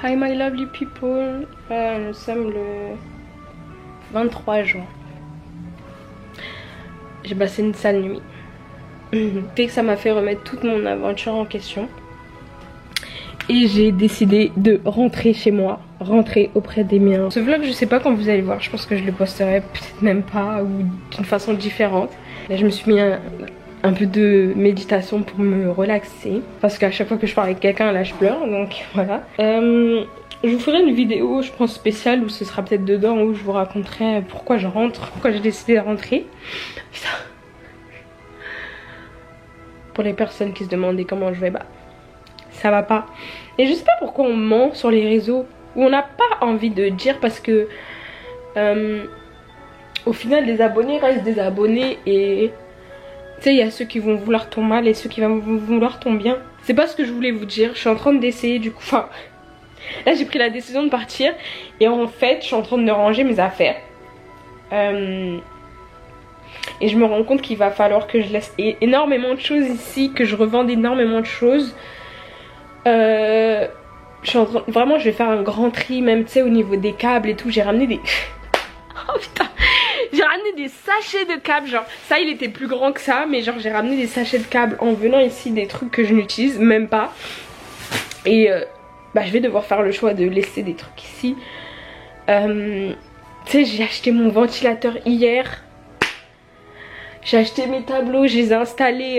Hi my lovely people. Nous sommes le 23 juin. J'ai passé une sale nuit. Fait que ça m'a fait remettre toute mon aventure en question. Et j'ai décidé de rentrer chez moi, rentrer auprès des miens. Ce vlog, je sais pas quand vous allez voir, je pense que je le posterai peut-être même pas ou d'une façon différente. Là, je me suis mis un peu de méditation pour me relaxer. Parce qu'à chaque fois que je parle avec quelqu'un, là, je pleure, donc voilà. Je vous ferai une vidéo, je pense, spéciale où ce sera peut-être dedans où je vous raconterai pourquoi je rentre, pourquoi j'ai décidé de rentrer. Putain. Pour les personnes qui se demandaient comment je vais, bah, ça va pas. Et je sais pas pourquoi on ment sur les réseaux où on n'a pas envie de dire parce que au final, les abonnés restent des abonnés et tu sais, il y a ceux qui vont vouloir ton mal et ceux qui vont vouloir ton bien. C'est pas ce que je voulais vous dire. Je suis en train d'essayer du coup. Enfin, là j'ai pris la décision de partir et en fait, je suis en train de ranger mes affaires. Et je me rends compte qu'il va falloir que je laisse énormément de choses ici, que je revende énormément de choses. Je suis en train... Vraiment, je vais faire un grand tri, même tu sais, au niveau des câbles et tout. J'ai ramené des... Oh putain, j'ai ramené des sachets de câbles, genre ça il était plus grand que ça, mais genre j'ai ramené des sachets de câbles en venant ici, des trucs que je n'utilise même pas. Et bah je vais devoir faire le choix de laisser des trucs ici. Tu sais, j'ai acheté mon ventilateur hier. J'ai acheté mes tableaux, je les ai installés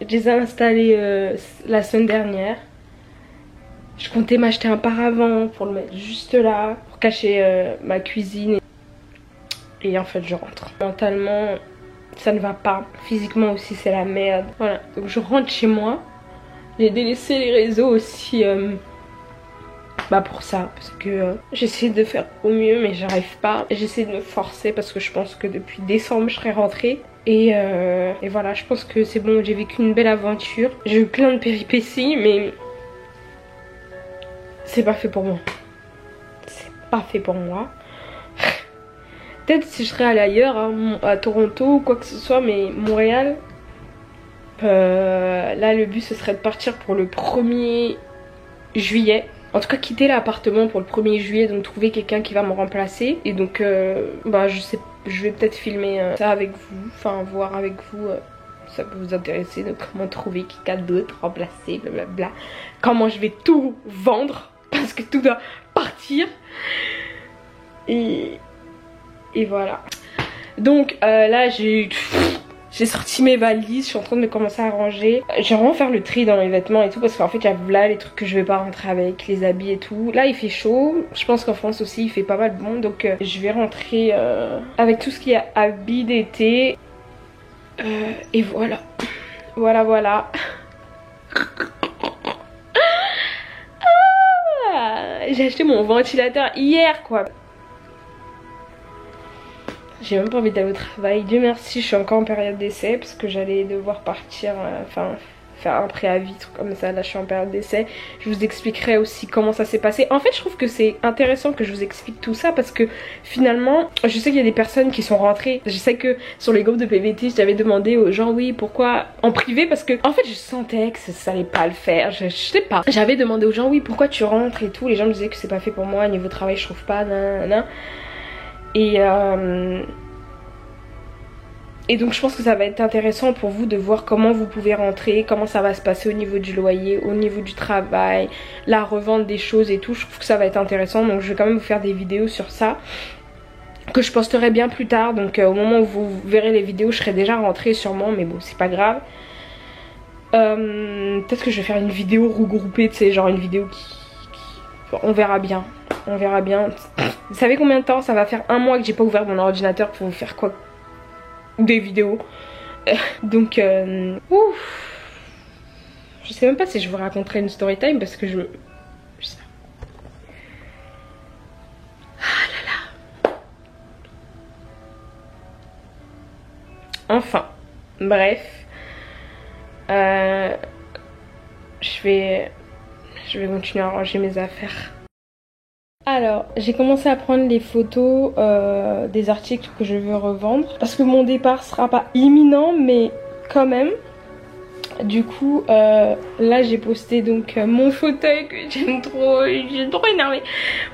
je les ai installés la semaine dernière. Je comptais m'acheter un paravent pour le mettre juste là, pour cacher ma cuisine. Et en fait je rentre. Mentalement ça ne va pas, physiquement aussi c'est la merde. Voilà, donc je rentre chez moi. J'ai délaissé les réseaux aussi bah pour ça, parce que j'essaie de faire au mieux mais j'arrive pas. J'essaie de me forcer parce que je pense que depuis décembre je serai rentrée. Et voilà, je pense que c'est bon, j'ai vécu une belle aventure. J'ai eu plein de péripéties mais c'est pas fait pour moi. C'est pas fait pour moi. Peut-être si je serais allée ailleurs, hein, à Toronto ou quoi que ce soit, mais Montréal, là le but ce serait de partir pour le 1er juillet. En tout cas quitter l'appartement pour le 1er juillet, donc trouver quelqu'un qui va me remplacer. Et donc bah je sais, je vais peut-être filmer ça avec vous, enfin voir avec vous. Ça peut vous intéresser, de comment trouver quelqu'un d'autre, remplacer, blablabla. Comment je vais tout vendre parce que tout doit partir. Et voilà. Donc là j'ai sorti mes valises, je suis en train de commencer à ranger. Je vais vraiment faire le tri dans mes vêtements et tout parce qu'en fait il y a là les trucs que je vais pas rentrer avec, les habits et tout. Là il fait chaud, je pense qu'en France aussi il fait pas mal bon, donc je vais rentrer avec tout ce qui est habits d'été. Et voilà. Voilà. J'ai acheté mon ventilateur hier quoi. J'ai même pas envie d'aller au travail. Dieu merci, je suis encore en période d'essai parce que j'allais devoir partir, enfin faire un préavis, truc comme ça. Là je suis en période d'essai. Je vous expliquerai aussi comment ça s'est passé. En fait je trouve que c'est intéressant que je vous explique tout ça parce que finalement je sais qu'il y a des personnes qui sont rentrées. Je sais que sur les groupes de PVT j'avais demandé aux gens oui pourquoi en privé, parce que en fait je sentais que ça allait pas le faire. Je sais pas. J'avais demandé aux gens oui pourquoi tu rentres et tout. Les gens me disaient que c'est pas fait pour moi, niveau travail je trouve pas, nanana. Et donc je pense que ça va être intéressant pour vous de voir comment vous pouvez rentrer, comment ça va se passer au niveau du loyer, au niveau du travail, la revente des choses et tout. Je trouve que ça va être intéressant, donc je vais quand même vous faire des vidéos sur ça que je posterai bien plus tard. Donc au moment où vous verrez les vidéos je serai déjà rentrée sûrement, mais bon c'est pas grave. Peut-être que je vais faire une vidéo regroupée, tu sais, genre une vidéo qui... On verra bien. On verra bien. Vous savez combien de temps ça va faire? 1 mois que j'ai pas ouvert mon ordinateur pour vous faire quoi? Des vidéos. Donc ouf. Je sais même pas si je vous raconterai une story time parce que je sais pas. Ah là là. Enfin. Bref. Je vais continuer à ranger mes affaires. Alors, j'ai commencé à prendre les photos des articles que je veux revendre parce que mon départ sera pas imminent mais quand même. Du coup là j'ai posté donc mon fauteuil que j'aime trop, j'ai trop énervé.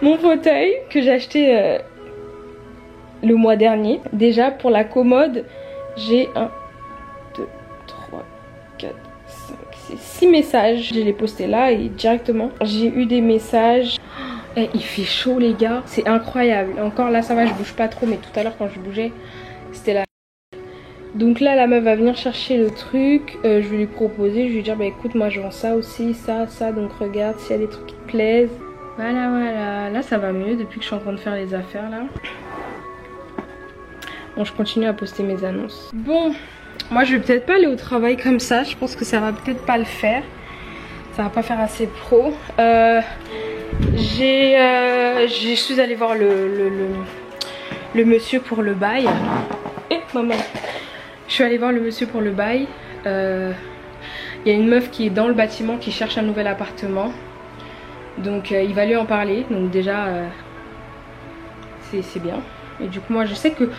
Mon fauteuil que j'ai acheté le mois dernier. Déjà pour la commode j'ai 1, 2, 3, 4, 5, 6, 6 messages. Je les posté là et directement j'ai eu des messages. Et il fait chaud les gars, c'est incroyable. Encore là ça va, je bouge pas trop, mais tout à l'heure quand je bougeais c'était là. Donc là la meuf va venir chercher le truc, je vais lui proposer, je vais lui dire bah écoute moi je vends ça aussi, ça, donc regarde s'il y a des trucs qui te plaisent. Voilà, là ça va mieux depuis que je suis en train de faire les affaires là. Bon je continue à poster mes annonces. Bon, moi je vais peut-être pas aller au travail comme ça, je pense que ça va peut-être pas le faire. Ça va pas faire assez pro. Je suis allée voir le monsieur pour le bail. Eh maman. Je suis allée voir le monsieur pour le bail. Il y a une meuf qui est dans le bâtiment qui cherche un nouvel appartement. Donc il va lui en parler. Donc déjà c'est bien. Et du coup moi je sais que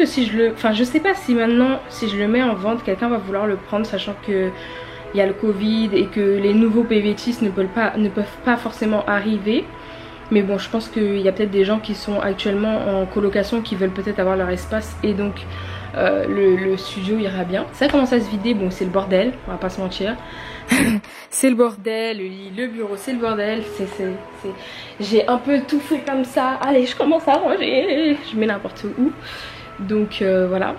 si je le... Enfin je sais pas si maintenant si je le mets en vente quelqu'un va vouloir le prendre, sachant que il y a le Covid et que les nouveaux PVTistes ne peuvent pas forcément arriver. Mais bon je pense qu'il y a peut-être des gens qui sont actuellement en colocation qui veulent peut-être avoir leur espace et donc le studio ira bien. Ça commence à se vider, bon c'est le bordel, on va pas se mentir. C'est le bordel, le lit, le bureau, c'est le bordel. J'ai un peu tout fait comme ça. Allez je commence à ranger, je mets n'importe où. Donc voilà.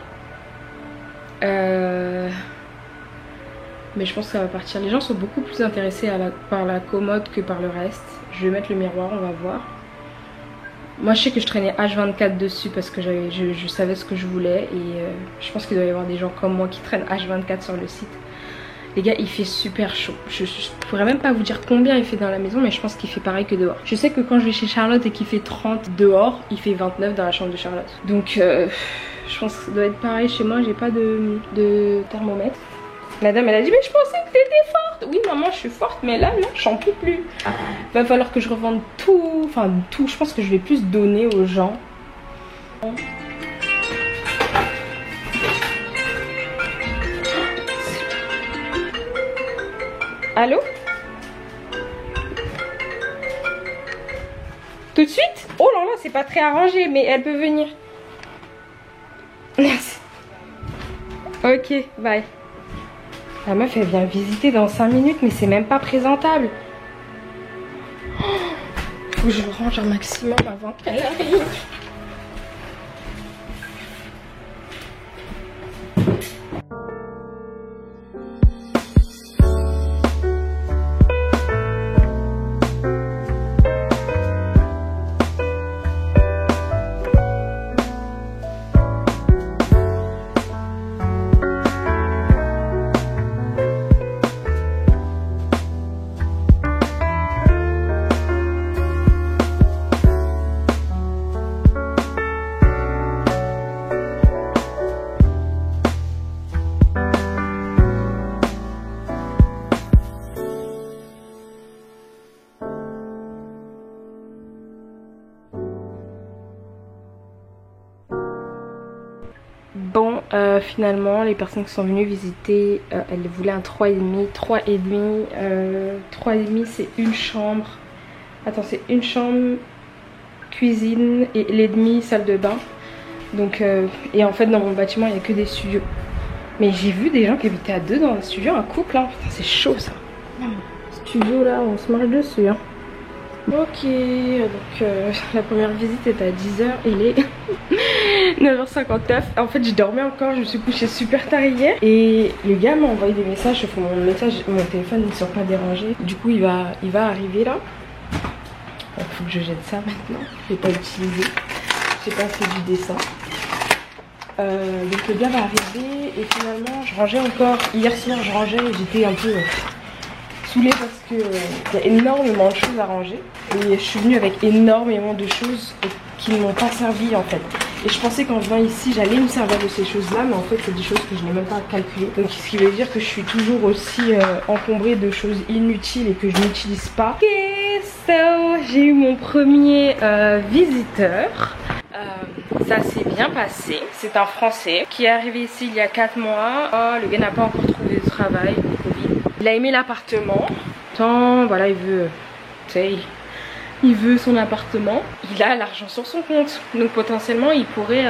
Mais je pense que ça va partir. Les gens sont beaucoup plus intéressés par la commode que par le reste. Je vais mettre le miroir, on va voir. Moi je sais que je traînais H24 dessus parce que je savais ce que je voulais. Et je pense qu'il doit y avoir des gens comme moi qui traînent H24 sur le site. Les gars il fait super chaud. Je pourrais même pas vous dire combien il fait dans la maison, mais je pense qu'il fait pareil que dehors. Je sais que quand je vais chez Charlotte et qu'il fait 30 dehors, il fait 29 dans la chambre de Charlotte. Donc je pense que ça doit être pareil chez moi. J'ai pas de thermomètre. La dame elle a dit mais je pensais que t'étais forte. Oui maman je suis forte mais là non j'en peux plus. Va falloir que je revende tout. Enfin tout, je pense que je vais plus donner aux gens. Allô? Tout de suite? Oh là là c'est pas très arrangé mais elle peut venir. Merci. Ok bye. La meuf elle vient visiter dans 5 minutes mais c'est même pas présentable. Oh, faut que je range un maximum avant qu'elle arrive. Bon, finalement, les personnes qui sont venues visiter, elles voulaient un 3,5. 3,5, 3,5 c'est une chambre. Attends, c'est une chambre, cuisine et l'ai-demi, salle de bain. Donc, et en fait, dans mon bâtiment, il n'y a que des studios. Mais j'ai vu des gens qui habitaient à deux dans un studio, un couple. Hein. C'est chaud ça. Studio là, on se marche dessus. Hein. Ok, donc la première visite est à 10 h, il est 9 h 59. En fait je dormais encore, je me suis couchée super tard hier. Et le gars m'a envoyé des messages, sauf que mon téléphone ne sera pas dérangé. Du coup il va arriver là. Il faut que je jette ça maintenant, je vais pas l'utiliser. J'ai pas fait du dessin. Donc le gars va arriver et finalement je rangeais encore. Hier soir je rangeais et j'étais un peu... saoulée parce que y a énormément de choses à ranger et je suis venue avec énormément de choses qui ne m'ont pas servi en fait. Et je pensais qu'en venant ici j'allais me servir de ces choses là, mais en fait c'est des choses que je n'ai même pas calculées. Donc ce qui veut dire que je suis toujours aussi encombrée de choses inutiles et que je n'utilise pas. Ok, so j'ai eu mon premier visiteur. Ça s'est bien passé. C'est un Français qui est arrivé ici il y a 4 mois. Oh, le gars n'a pas encore trouvé de travail. Il a aimé l'appartement. Tant, voilà, il veut, tu sais, il veut son appartement. Il a l'argent sur son compte. Donc potentiellement, il pourrait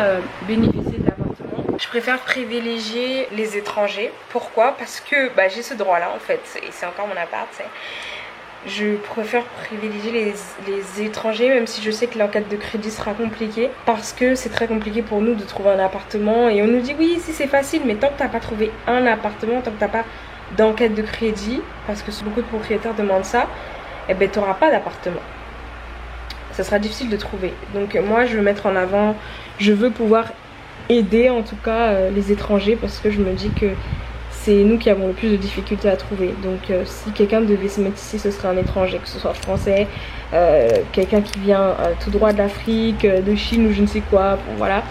bénéficier de l'appartement. Je préfère privilégier les étrangers. Pourquoi? Parce que bah, j'ai ce droit-là en fait. Et c'est encore mon appart, tu sais. Je préfère privilégier les étrangers, même si je sais que l'enquête de crédit sera compliquée, parce que c'est très compliqué pour nous de trouver un appartement. Et on nous dit oui, si c'est facile, mais tant que tu n'as pas trouvé un appartement, tant que tu n'as pas d'enquête de crédit, parce que beaucoup de propriétaires demandent ça, eh ben tu n'auras pas d'appartement. Ça sera difficile de trouver. Donc moi je veux mettre en avant, je veux pouvoir aider en tout cas les étrangers, parce que je me dis que c'est nous qui avons le plus de difficultés à trouver. Donc si quelqu'un devait se mettre ici, ce serait un étranger, que ce soit français, quelqu'un qui vient tout droit de l'Afrique, de Chine ou je ne sais quoi. Bon, voilà,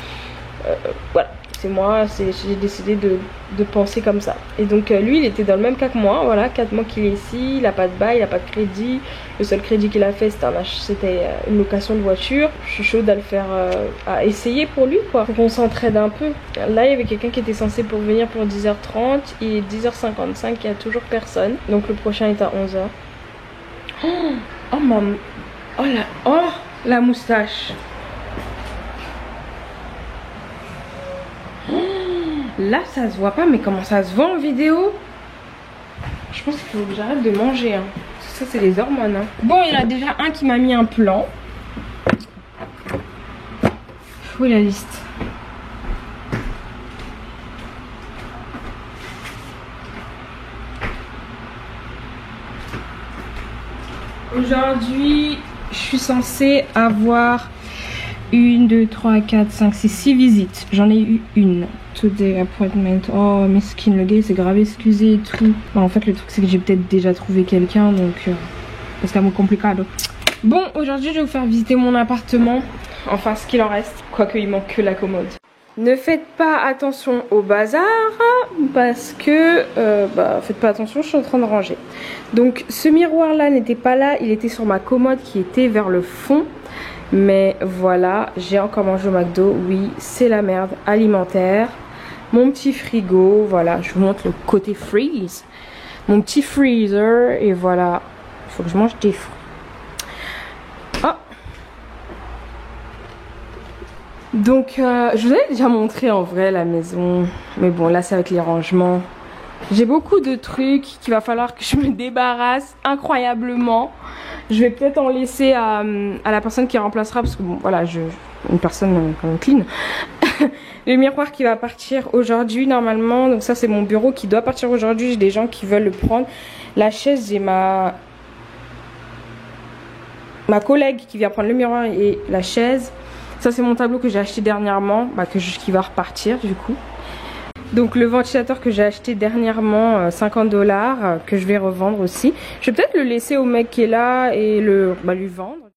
voilà, c'est moi, j'ai décidé de penser comme ça. Et donc lui, il était dans le même cas que moi. Voilà, 4 mois qu'il est ici, il n'a pas de bail, il n'a pas de crédit. Le seul crédit qu'il a fait, c'était une location de voiture. Je suis chaude à le faire, à essayer pour lui, quoi. Faut qu'on s'entraide un peu. Là, il y avait quelqu'un qui était censé pour venir pour 10h30. Il est 10h55, il n'y a toujours personne. Donc le prochain est à 11h. Oh, maman. Oh, la moustache. Là ça se voit pas, mais comment ça se voit en vidéo? Je pense qu'il faut que j'arrête de manger hein. Ça c'est les hormones hein. Bon, il y en a déjà un qui m'a mis un plan. Où est la liste? Aujourd'hui je suis censée avoir 1, 2, 3, 4, 5, 6, 6 visites. J'en ai eu une. Today appointment. Oh, mesquine, le gars, c'est grave excusé et tout. Bah, en fait, le truc, c'est que j'ai peut-être déjà trouvé quelqu'un, donc c'est un peu compliqué. Bon, aujourd'hui, je vais vous faire visiter mon appartement. Enfin, ce qu'il en reste. Quoique, il manque que la commode. Ne faites pas attention au bazar, parce que, faites pas attention, je suis en train de ranger. Donc, ce miroir-là n'était pas là. Il était sur ma commode qui était vers le fond. Mais voilà, j'ai encore mangé au McDo. Oui, c'est la merde alimentaire. Mon petit frigo, voilà, je vous montre le côté freeze. Mon petit freezer, et voilà, il faut que je mange des fruits. Ah. Donc, je vous avais déjà montré en vrai la maison. Mais bon, là c'est avec les rangements. J'ai beaucoup de trucs qu'il va falloir que je me débarrasse incroyablement. Je vais peut-être en laisser à la personne qui remplacera, parce que bon voilà, une personne quand même clean. Le miroir qui va partir aujourd'hui normalement, donc ça c'est mon bureau qui doit partir aujourd'hui. J'ai des gens qui veulent le prendre. La chaise, j'ai ma collègue qui vient prendre le miroir et la chaise. Ça c'est mon tableau que j'ai acheté dernièrement, qui va repartir du coup. Donc le ventilateur que j'ai acheté dernièrement, 50$, que je vais revendre aussi. Je vais peut-être le laisser au mec qui est là et lui vendre.